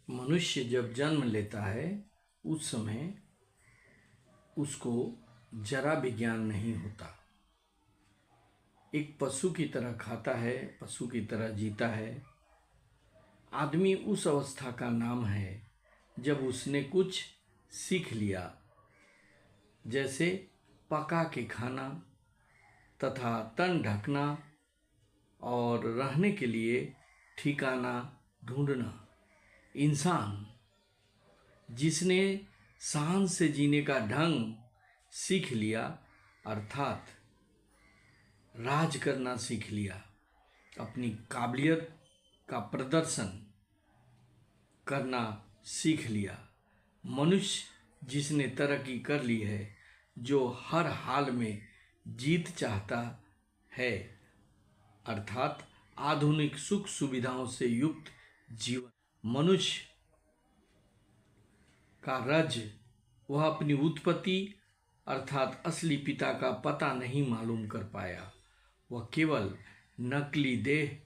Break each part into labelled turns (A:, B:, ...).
A: मनुष्य जब जन्म लेता है उस समय उसको जरा भी ज्ञान नहीं होता। एक पशु की तरह खाता है, पशु की तरह जीता है। आदमी उस अवस्था का नाम है जब उसने कुछ सीख लिया, जैसे पका के खाना तथा तन ढकना और रहने के लिए ठिकाना ढूंढना। इंसान जिसने शान से जीने का ढंग सीख लिया, अर्थात राज करना सीख लिया, अपनी काबिलियत का प्रदर्शन करना सीख लिया। मनुष्य जिसने तरक्की कर ली है, जो हर हाल में जीत चाहता है, अर्थात आधुनिक सुख सुविधाओं से युक्त जीवन। मनुष्य का रज वह अपनी उत्पत्ति अर्थात असली पिता का पता नहीं मालूम कर पाया। वह केवल नकली देह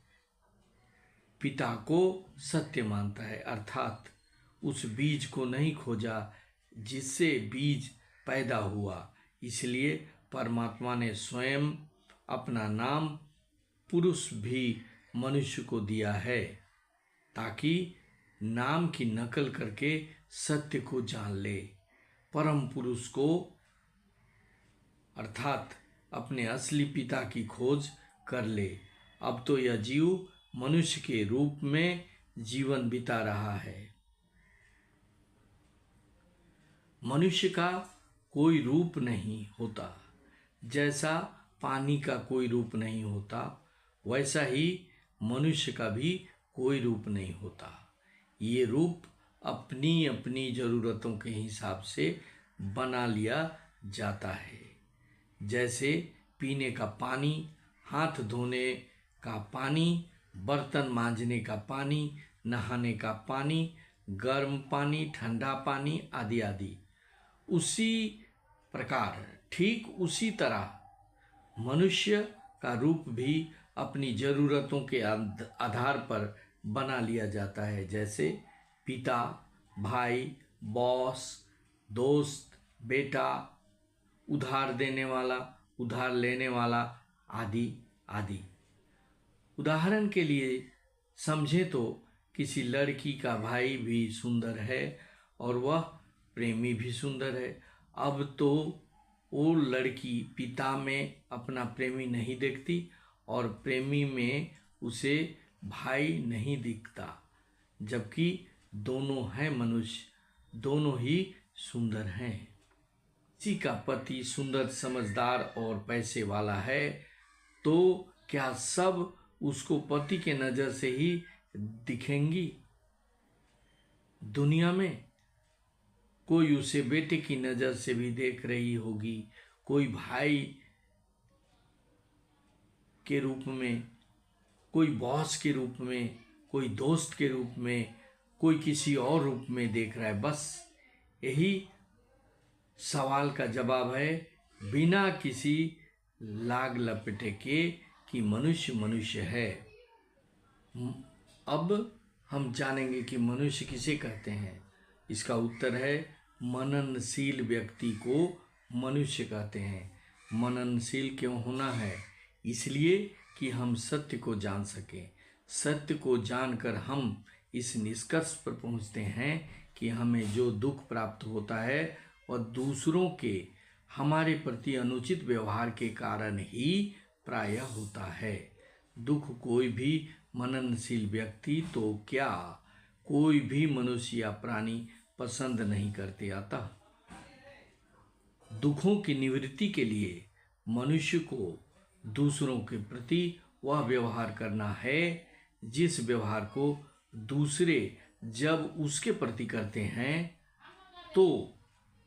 A: पिता को सत्य मानता है, अर्थात उस बीज को नहीं खोजा जिससे बीज पैदा हुआ। इसलिए परमात्मा ने स्वयं अपना नाम पुरुष भी मनुष्य को दिया है, ताकि नाम की नकल करके सत्य को जान ले, परम पुरुष को अर्थात अपने असली पिता की खोज कर ले। अब तो यह जीव मनुष्य के रूप में जीवन बिता रहा है। मनुष्य का कोई रूप नहीं होता, जैसा पानी का कोई रूप नहीं होता, वैसा ही मनुष्य का भी कोई रूप नहीं होता। ये रूप अपनी अपनी ज़रूरतों के हिसाब से बना लिया जाता है, जैसे पीने का पानी, हाथ धोने का पानी, बर्तन मांजने का पानी, नहाने का पानी, गर्म पानी, ठंडा पानी आदि आदि। उसी प्रकार, ठीक उसी तरह मनुष्य का रूप भी अपनी ज़रूरतों के आधार पर बना लिया जाता है, जैसे पिता, भाई, बॉस, दोस्त, बेटा, उधार देने वाला, उधार लेने वाला आदि आदि। उदाहरण के लिए समझे तो किसी लड़की का भाई भी सुंदर है और वह प्रेमी भी सुंदर है। अब तो वो लड़की पिता में अपना प्रेमी नहीं देखती और प्रेमी में उसे भाई नहीं दिखता, जबकि दोनों हैं मनुष्य, दोनों ही सुंदर हैं। किसी का पति सुंदर, समझदार और पैसे वाला है तो क्या सब उसको पति के नज़र से ही दिखेंगी? दुनिया में कोई उसे बेटे की नज़र से भी देख रही होगी, कोई भाई के रूप में, कोई बॉस के रूप में, कोई दोस्त के रूप में, कोई किसी और रूप में देख रहा है। बस यही सवाल का जवाब है, बिना किसी लाग लपेटे के, कि मनुष्य मनुष्य है। अब हम जानेंगे कि मनुष्य किसे कहते हैं। इसका उत्तर है, मननशील व्यक्ति को मनुष्य कहते हैं। मननशील क्यों होना है? इसलिए कि हम सत्य को जान सकें। सत्य को जानकर हम इस निष्कर्ष पर पहुंचते हैं कि हमें जो दुख प्राप्त होता है वह दूसरों के हमारे प्रति अनुचित व्यवहार के कारण ही प्रायः होता है। दुख कोई भी मननशील व्यक्ति तो क्या, कोई भी मनुष्य या प्राणी पसंद नहीं करते। अतः दुखों की निवृत्ति के लिए मनुष्य को दूसरों के प्रति वह व्यवहार करना है जिस व्यवहार को दूसरे जब उसके प्रति करते हैं तो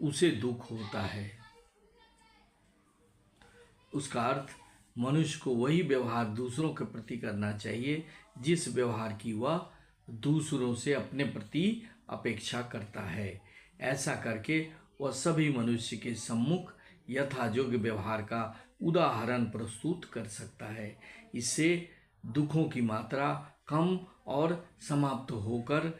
A: उसे दुख होता है। उसका अर्थ मनुष्य को वही व्यवहार दूसरों के प्रति करना चाहिए जिस व्यवहार की वह दूसरों से अपने प्रति अपेक्षा करता है। ऐसा करके वह सभी मनुष्य के सम्मुख यथायोग्य व्यवहार का उदाहरण प्रस्तुत कर सकता है। इससे दुखों की मात्रा कम और समाप्त होकर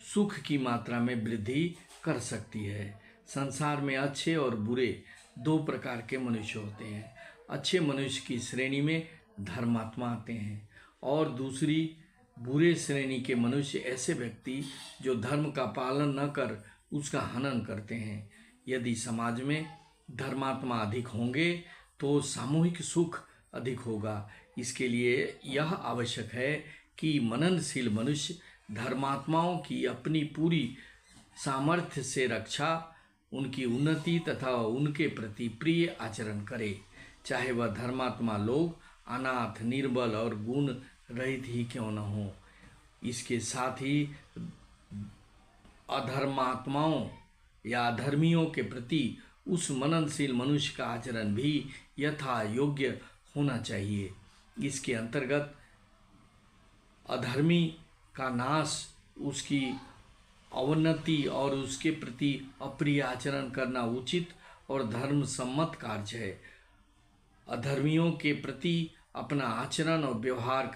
A: सुख की मात्रा में वृद्धि कर सकती है। संसार में अच्छे और बुरे दो प्रकार के मनुष्य होते हैं। अच्छे मनुष्य की श्रेणी में धर्मात्मा आते हैं और दूसरी बुरे श्रेणी के मनुष्य ऐसे व्यक्ति जो धर्म का पालन न कर उसका हनन करते हैं। यदि समाज में धर्मात्मा अधिक होंगे तो सामूहिक सुख अधिक होगा। इसके लिए यह आवश्यक है कि मननशील मनुष्य धर्मात्माओं की अपनी पूरी सामर्थ्य से रक्षा, उनकी उन्नति तथा उनके प्रति प्रिय आचरण करे, चाहे वह धर्मात्मा लोग अनाथ, निर्बल और गुण रहित ही क्यों न हो। इसके साथ ही अधर्मात्माओं या अधर्मियों के प्रति उस मननशील मनुष्य का आचरण भी यथा योग्य होना चाहिए। इसके अंतर्गत अधर्मी का नाश, उसकी अवनति और उसके प्रति अप्रिय आचरण करना उचित और धर्म सम्मत कार्य है। अधर्मियों के प्रति अपना आचरण और व्यवहार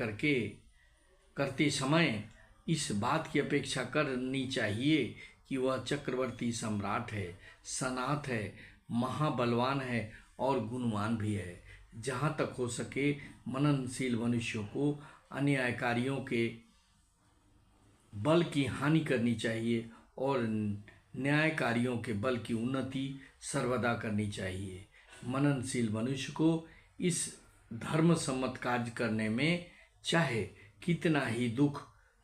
A: करते समय इस बात की अपेक्षा करनी चाहिए कि वह चक्रवर्ती सम्राट है, सनाथ है, महाबलवान है और गुणवान भी है। जहाँ तक हो सके मननशील मनुष्यों को अन्यायकारियों के बल की हानि करनी चाहिए और न्यायकारियों के बल की उन्नति सर्वदा करनी चाहिए। मननशील मनुष्य को इस धर्म सम्मत कार्य करने में चाहे कितना ही दुख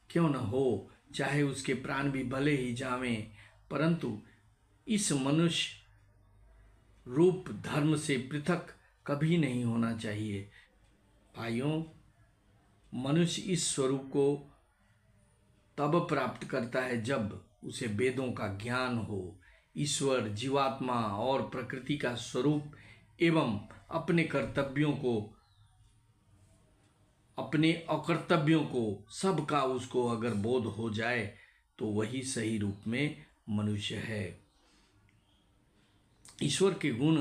A: क्यों न हो, चाहे उसके प्राण भी भले ही जावें, परंतु इस मनुष्य रूप धर्म से पृथक कभी नहीं होना चाहिए। भाइयों, मनुष्य इस स्वरूप को तब प्राप्त करता है जब उसे वेदों का ज्ञान हो, ईश्वर, जीवात्मा और प्रकृति का स्वरूप एवं अपने अकर्तव्यों को सबका उसको अगर बोध हो जाए तो वही सही रूप में मनुष्य है। ईश्वर के गुण,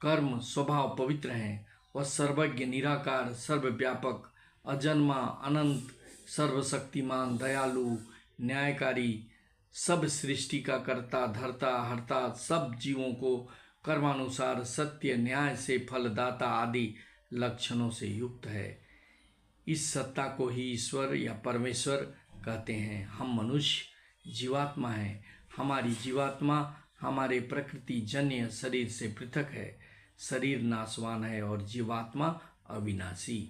A: कर्म, स्वभाव पवित्र हैं। वह सर्वज्ञ, निराकार, सर्वव्यापक, अजन्मा, अनंत, सर्वशक्तिमान, दयालु, न्यायकारी, सब सृष्टि का कर्ता, धर्ता, हर्ता, सब जीवों को कर्मानुसार सत्य, न्याय से फलदाता आदि लक्षणों से युक्त है। इस सत्ता को ही ईश्वर या परमेश्वर कहते हैं। हम मनुष्य जीवात्मा हैं। हमारी जीवात्मा हमारे प्रकृति जन्य शरीर से पृथक है। शरीर नाशवान है और जीवात्मा अविनाशी।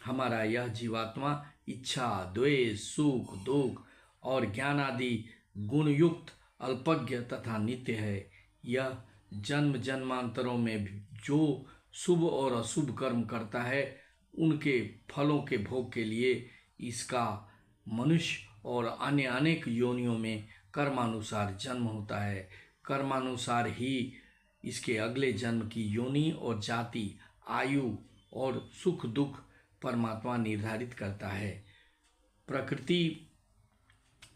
A: हमारा यह जीवात्मा इच्छा, द्वेष, सुख, दुख और ज्ञान आदि गुणयुक्त, अल्पज्ञ तथा नित्य है। यह जन्म जन्मांतरों में जो शुभ और अशुभ कर्म करता है उनके फलों के भोग के लिए इसका मनुष्य और अन्य अनेक योनियों में कर्मानुसार जन्म होता है। कर्मानुसार ही इसके अगले जन्म की योनि और जाति, आयु और सुख दुख परमात्मा निर्धारित करता है। प्रकृति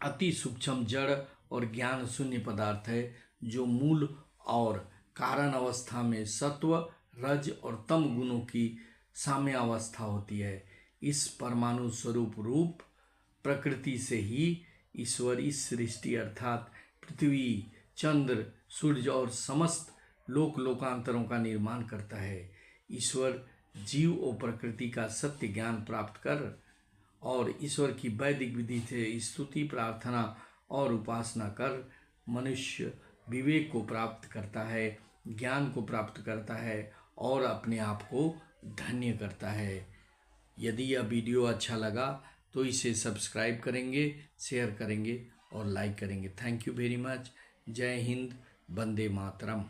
A: अति सूक्ष्म, जड़ और ज्ञान शून्य पदार्थ है जो मूल और कारण अवस्था में सत्व, रज और तम गुणों की साम्यावस्था होती है। इस परमाणु स्वरूप रूप प्रकृति से ही ईश्वर इस सृष्टि अर्थात पृथ्वी, चंद्र, सूर्य और समस्त लोकांतरों का निर्माण करता है। ईश्वर जीव और प्रकृति का सत्य ज्ञान प्राप्त कर और ईश्वर की वैदिक विधि से स्तुति, प्रार्थना और उपासना कर मनुष्य विवेक को प्राप्त करता है, ज्ञान को प्राप्त करता है और अपने आप को धन्य करता है। यदि यह वीडियो अच्छा लगा तो इसे सब्सक्राइब करेंगे, शेयर करेंगे और लाइक करेंगे। Thank you very much. जय हिंद, वंदे मातरम।